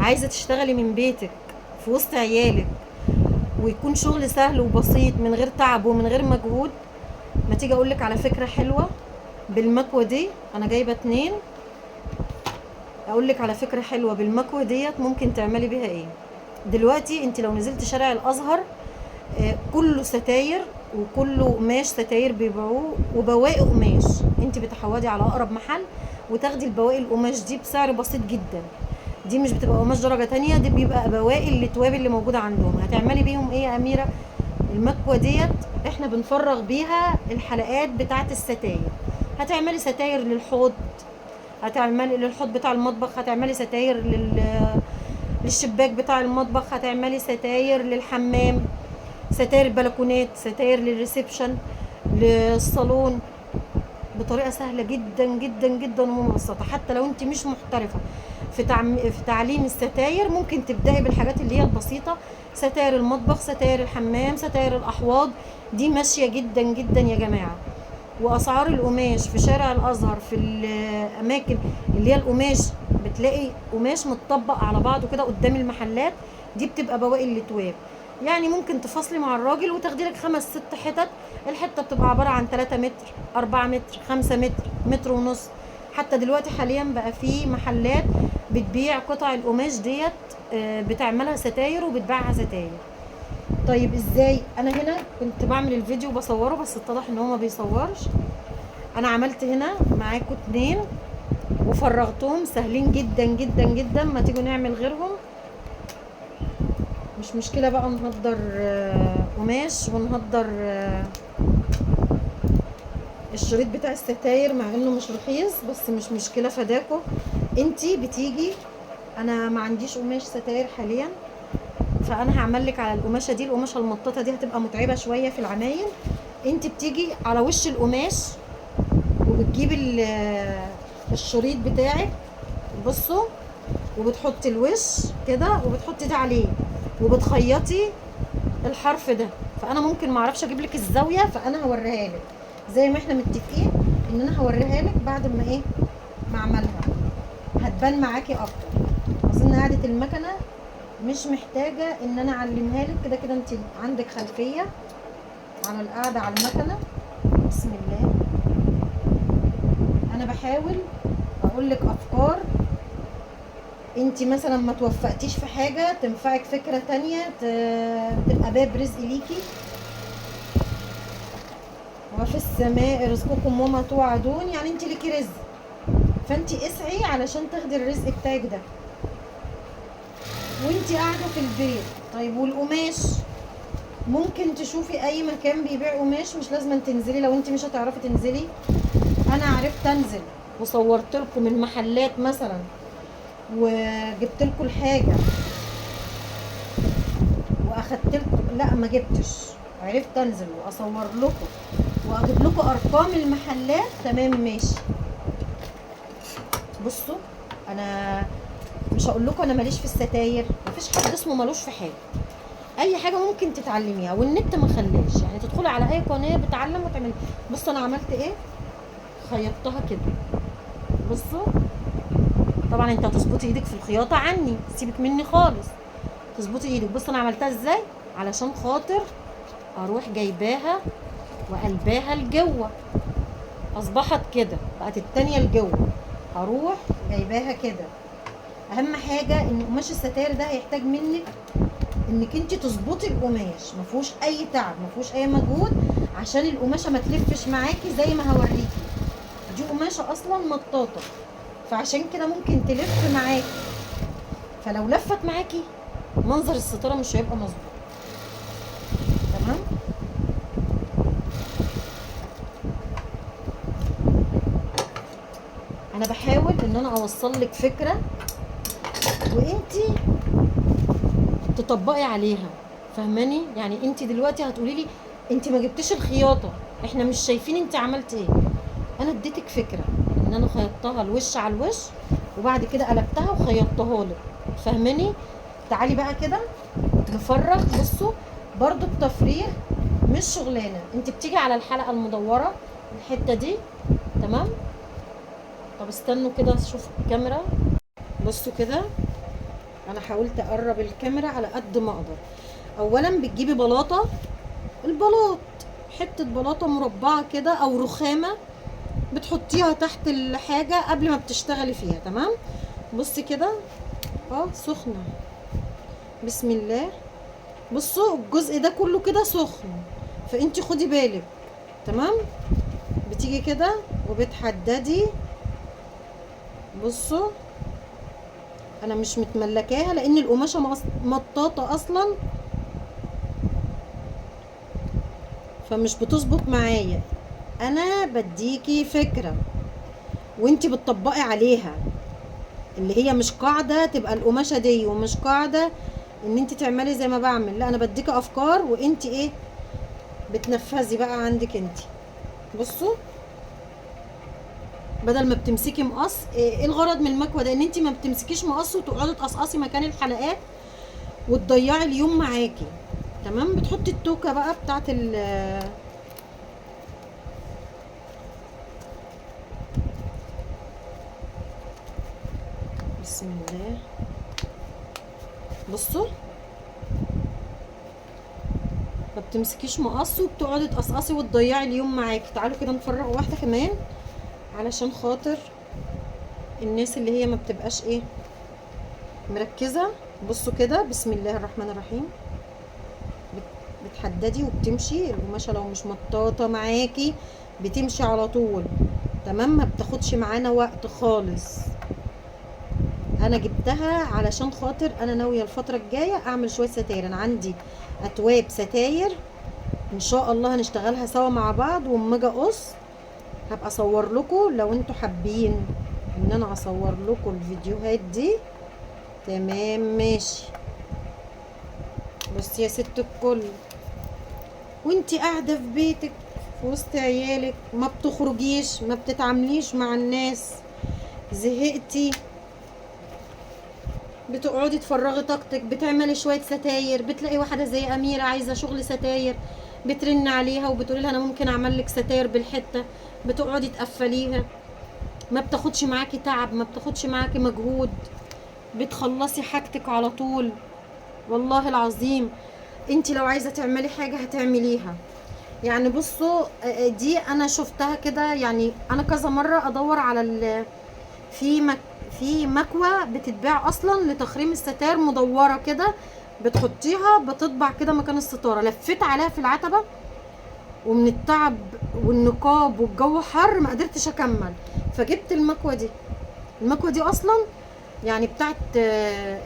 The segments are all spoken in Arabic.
عايزه تشتغلي من بيتك في وسط عيالك ويكون شغل سهل وبسيط من غير تعب ومن غير مجهود، ما تيجي اقولك على فكره حلوه بالمكوه دي. انا جايبه 2. اقولك على فكره حلوه بالمكوه ديت ممكن تعملي بيها ايه. دلوقتي انت لو نزلت شارع الازهر كله ستاير وكله قماش ستاير بيبيعوه وبواقي قماش. انت بتحودي على اقرب محل وتاخدي البواقي القماش دي بسعر بسيط جدا. دي مش بتبقى قماش درجه تانية، دي بيبقى بواقي التوابل اللي موجوده عندهم. هتعملي بيهم ايه يا اميره؟ المكوه ديت احنا بنفرغ بيها الحلقات بتاعه الستاير. هتعملي ستاير للحوض، هتعملي للحوض بتاع المطبخ، هتعملي ستاير للشباك بتاع المطبخ، هتعملي ستاير للحمام، ستاير البلكونات، ستاير للريسبشن، للصالون، بطريقه سهله جدا جدا جدا ومبسطه. حتى لو انت مش محترفه في تعليم الستاير، ممكن تبداي بالحاجات اللي هي البسيطه. ستاير المطبخ، ستاير الحمام، ستاير الاحواض، دي ماشيه جدا جدا يا جماعه. واسعار القماش في شارع الازهر في الاماكن اللي هي القماش، بتلاقي قماش متطبق على بعضه كده قدام المحلات، دي بتبقى بواقي الاتواب. يعني ممكن تفاصلي مع الراجل وتاخدي لك 5 6 حتت. الحته بتبقى عباره عن 3 متر، 4 متر، 5 متر، متر ونص. حتى دلوقتي حاليا بقى في محلات بتبيع قطع القماش ديت، بتعملها ستاير وبتبيعها ستاير. طيب ازاي؟ انا هنا كنت بعمل الفيديو وبصوره بس اتضح ان هو ما بيصورش. انا عملت هنا معاكم 2 وفرغتهم، سهلين جدا جدا جدا. ما تيجوا نعمل غيرهم، مش مشكله بقى نهدر قماش ونهدر الشريط بتاع الستاير مع انه مش رخيص، بس مش مشكله فداكم. انتي بتيجي، انا ما عنديش قماش ستاير حاليا، فانا هعمل لك على القماشه دي. القماشه المطاطه دي هتبقى متعبه شويه في العمايل. انت بتيجي على وش القماش وبتجيب الشريط بتاعك، بصوا، وبتحطي الوش كده وبتحطي ده عليه وبتخيطي الحرف ده. فانا ممكن ما اعرفش اجيب لك الزاويه، فانا هوريها لك زي ما احنا متفقين ان انا هوريها لك بعد ما ايه، ما اعملها هتبان معاكي اكتر. اظن قاعده المكنه مش محتاجه ان انا اعلمها لك، كده كده انت عندك خلفيه على القعده على المكنه. بسم الله. انا بحاول اقول لك افكار، انت مثلا ما توفقتيش في حاجه تنفعك فكره تانية تبقى باب رزق ليكي. وفي السماء رزقكم وما توعدون، يعني انت ليكي رزق، فانت اسعي علشان تاخدي الرزق بتاعك ده وانت قاعده في البيت. طيب والقماش، ممكن تشوفي اي مكان بيبيع قماش، مش لازم تنزلي. لو انت مش هتعرفي تنزلي، انا عرفت انزل وصورت لكم المحلات مثلا وجبت لكم الحاجه واخدت لكم، لا ما جبتش، عرفت انزل واصور لكم واجيب لكم ارقام المحلات. تمام ماشي. بصوا، انا مش هقول لكم انا ماليش في الستاير، مفيش حد اسمه ملوش في حاجه. اي حاجه ممكن تتعلميها، والنت ما خلاش يعني تدخلي على اي قناه بتعلم وتعملي. بصوا انا عملت ايه، خيطتها كده. بصوا، طبعا انت هتظبطي ايدك في الخياطه عني، سيبك مني خالص، تظبطي ايدك. بصوا انا عملتها ازاي علشان خاطر اروح جايباها وقلباها لجوه، اصبحت كده، بقت التانيه لجوه، هروح جايباها كده. اهم حاجه ان قماش الستاير ده هيحتاج منك انك انت تظبطي القماش، ما فيهوش اي تعب، ما فيهوش اي مجهود، عشان القماشه ما تلفش معاكي زي ما هوريكي. دي قماشه اصلا مطاطه، فعشان كده ممكن تلف معاكي، فلو لفت معاكي منظر الستاره مش هيبقى مظبوط. تمام. انا بحاول ان انا اوصل لك فكره وانتي تطبقي عليها، فاهماني؟ يعني انت دلوقتي هتقولي لي انت ما جبتيش الخياطه، احنا مش شايفين انت عملت ايه. انا اديتك فكره ان انا خيطتها الوش على الوش وبعد كده قلبتها وخيطتها لك، فاهماني؟ تعالي بقى كده نفرغ. بصوا، برضو التفريغ مش شغلانه، انت بتيجي على الحلقه المدوره الحته دي، تمام. طب استنوا كده اشوف الكاميرا. بصوا كده، انا حاولت اقرب الكاميرا على قد ما اقدر. اولا بتجيبي بلاطه، البلاط حته بلاطه مربعه كده او رخامه، بتحطيها تحت الحاجه قبل ما بتشتغلي فيها. تمام. بصي كده، سخنه، بسم الله. بصوا الجزء ده كله كده سخن، فانتي خدي بالك. تمام. بتيجي كده وبتحددي. بصوا انا مش متملكاها لان القماشه مطاطه اصلا، فمش بتظبط معايا. انا بديكي فكره وانتي بتطبقي عليها، اللي هي مش قاعده تبقى القماشه دي، ومش قاعده ان انتي تعملي زي ما بعمل. لا، انا بديكي افكار وانتي ايه بتنفذي بقى عندك انتي. بصوا بدل ما بتمسكي مقص، ايه الغرض من المكوه ده؟ ان انتي ما بتمسكيش مقص وتقعدي تقصقصي مكان الحلقات وتضيعي اليوم معاكي. تمام. بتحطي التوكه بقى بتاعت بسم الله. بصوا ما بتمسكيش مقص وبتقعدي تقصقصي وتضيعي اليوم معاكي. تعالوا كده نفرغ واحده كمان علشان خاطر الناس اللي هي ما بتبقاش ايه مركزه. بصوا كده، بسم الله الرحمن الرحيم. بتحددي وبتمشي القماشه، لو مش مطاطه معاكي بتمشي على طول. تمام. ما بتاخدش معانا وقت خالص. انا جبتها علشان خاطر انا ناويه الفتره الجايه اعمل شويه ستاير. انا عندي اتواب ستاير ان شاء الله هنشتغلها سوا مع بعض، واما اجي اقص هبقى اصور لكم لو انتوا حابين ان انا اصور لكم الفيديوهات دي. تمام ماشي. بصي يا ست الكل، وانتي قاعده في بيتك في وسط عيالك، ما بتخرجيش، ما بتتعامليش مع الناس، زهقتي، بتقعدي تفرغي طاقتك، بتعملي شويه ستاير، بتلاقي واحده زي اميره عايزه شغل ستاير، بترن عليها وبتقولي لها انا ممكن اعمل لك ستاير بالحته، بتقعدي تقفليها. ما بتاخدش معاكي تعب، ما بتاخدش معاكي مجهود، بتخلصي حاجتك على طول. والله العظيم انت لو عايزه تعملي حاجه هتعمليها. يعني بصوا دي انا شفتها كده، يعني انا كذا مره ادور على في مكوه بتتباع اصلا لتخريم الستائر، مدوره كده، بتحطيها بتطبع كده مكان الستاره. لفيت عليها في العتبه ومن التعب والنقاب والجو حر ما قدرتش اكمل، فجبت المكوه دي. المكوه دي اصلا يعني بتاعت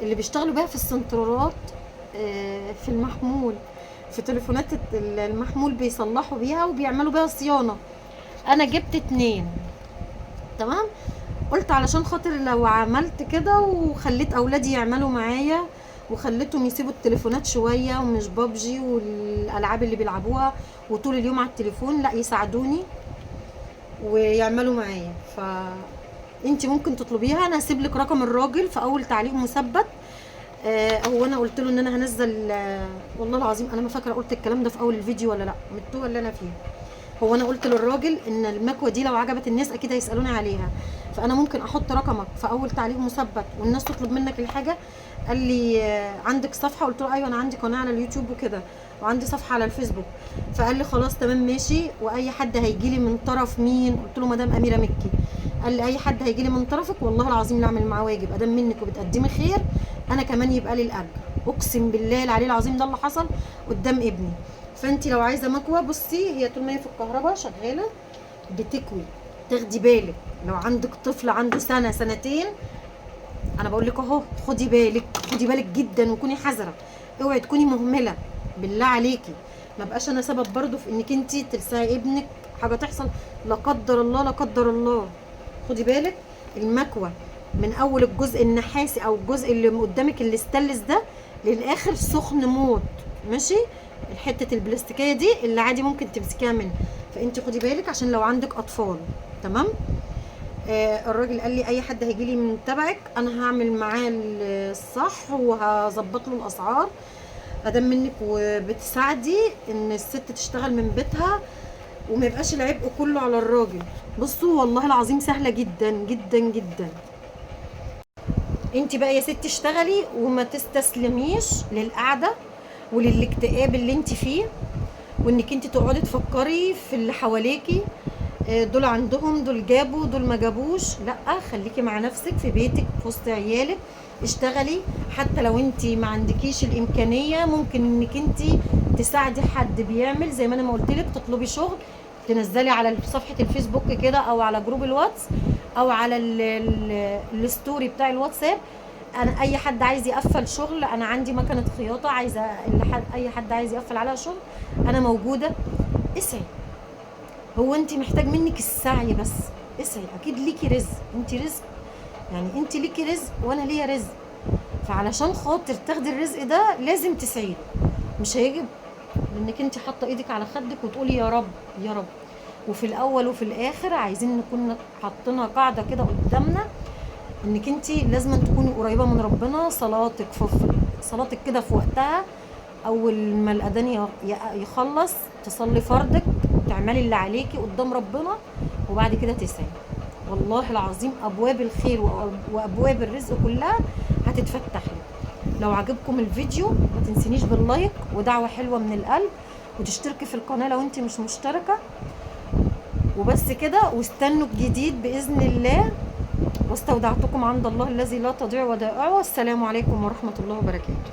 اللي بيشتغلوا بيها في السنترالات، في المحمول، في تليفونات المحمول بيصلحوا بيها وبيعملوا بيها صيانه. انا جبت 2. تمام. قلت علشان خاطر لو عملت كده وخليت اولادي يعملوا معايا وخليتهم يسيبوا التليفونات شويه ومش بابجي والالعاب اللي بيلعبوها وطول اليوم على التليفون، لا يساعدوني ويعملوا معايا. انت ممكن تطلبيها. انا هسيب لك رقم الراجل في اول تعليق مثبت. هو انا قلت له ان انا هنزل، والله العظيم انا ما فاكره قلت الكلام ده في اول الفيديو ولا لا، متوه اللي انا فيه. هو انا قلت للراجل ان المكوه دي لو عجبت الناس اكيد هيسالوني عليها، فانا ممكن احط رقمك في اول تعليق مثبت والناس تطلب منك الحاجه. قال لي عندك صفحه؟ قلت له ايوه انا عندي قناه على اليوتيوب وكده، وعندي صفحه على الفيسبوك. فقال لي خلاص تمام ماشي. واي حد هيجي لي من طرف مين؟ قلت له مدام اميره مكي. قال لي اي حد هيجي لي من طرفك والله العظيم لا اعمل معاه واجب، ادام منك وبتقدمي خير انا كمان يبقى لي الاجر. اقسم بالله العلي العظيم ده اللي حصل قدام ابني. فانت لو عايزه مكوه، بصي هي طول ما هي في الكهرباء شغاله بتكوي. تاخدي بالك لو عندك طفل عنده سنه سنتين، انا بقول لك اهو خدي بالك، خدي بالك جدا وكوني حذره، اوعي تكوني مهمله بالله عليكي. ما بقاش انا سبب برضو في انك انت تلسعي ابنك حاجه تحصل لا قدر الله لا قدر الله. خدي بالك المكوه من اول الجزء النحاسي او الجزء اللي قدامك اللي استلس ده للاخر سخن موت، ماشي؟ الحته البلاستيكيه دي اللي عادي ممكن تمسكيها منها، فانت خدي بالك عشان لو عندك اطفال. تمام. الراجل قال لي اي حد هيجي لي من تبعك انا هعمل معاه الصح وهظبط له الاسعار، ادام منك وبتساعدي ان الست تشتغل من بيتها وما يبقاش العبء كله على الراجل. بصوا والله العظيم سهله جدا جدا جدا. انت بقى يا ست اشتغلي وما تستسلميش للقعده وللاكتئاب اللي انت فيه، وانك انت تقعدي تفكري في اللي حواليكي، دول عندهم، دول جابوا، دول ما جابوش. لا، خليكي مع نفسك في بيتك في وسط عيالك، اشتغلي. حتى لو انت ما عندكيش الامكانيه، ممكن انك انت تساعدي حد بيعمل زي ما انا ما قلت لك، تطلبي شغل، تنزلي على صفحه الفيسبوك كده، او على جروب الواتس، او على الستوري بتاع الواتساب. انا اي حد عايز يقفل شغل، انا عندي مكنه خياطه، عايزه اي حد عايز يقفل عليها شغل، انا موجوده. اسعي. هو انت محتاج منك السعي بس. اسعي، اكيد ليكي رزق، انت رزق، يعني انت ليكي رزق وانا ليا رزق. فعلشان خاطر تاخدي الرزق ده لازم تسعي، مش هيجي لانك انت حاطه ايدك على خدك وتقولي يا رب يا رب. وفي الاول وفي الاخر عايزين نكون حاطينها قاعده كده قدامنا، انك انت لازم تكوني قريبه من ربنا. صلاتك كده في وقتها، اول ما الاذان يخلص تصلي فردك، تعملي اللي عليكي قدام ربنا، وبعد كده تسعي. والله العظيم ابواب الخير وابواب الرزق كلها هتتفتح لك. لو عجبكم الفيديو ما تنسينيش باللايك ودعوه حلوه من القلب، وتشتركي في القناه لو انت مش مشتركه. وبس كده، واستنوا الجديد باذن الله. واستودعتكم عند الله الذي لا تضيع ودائعه. والسلام عليكم ورحمه الله وبركاته.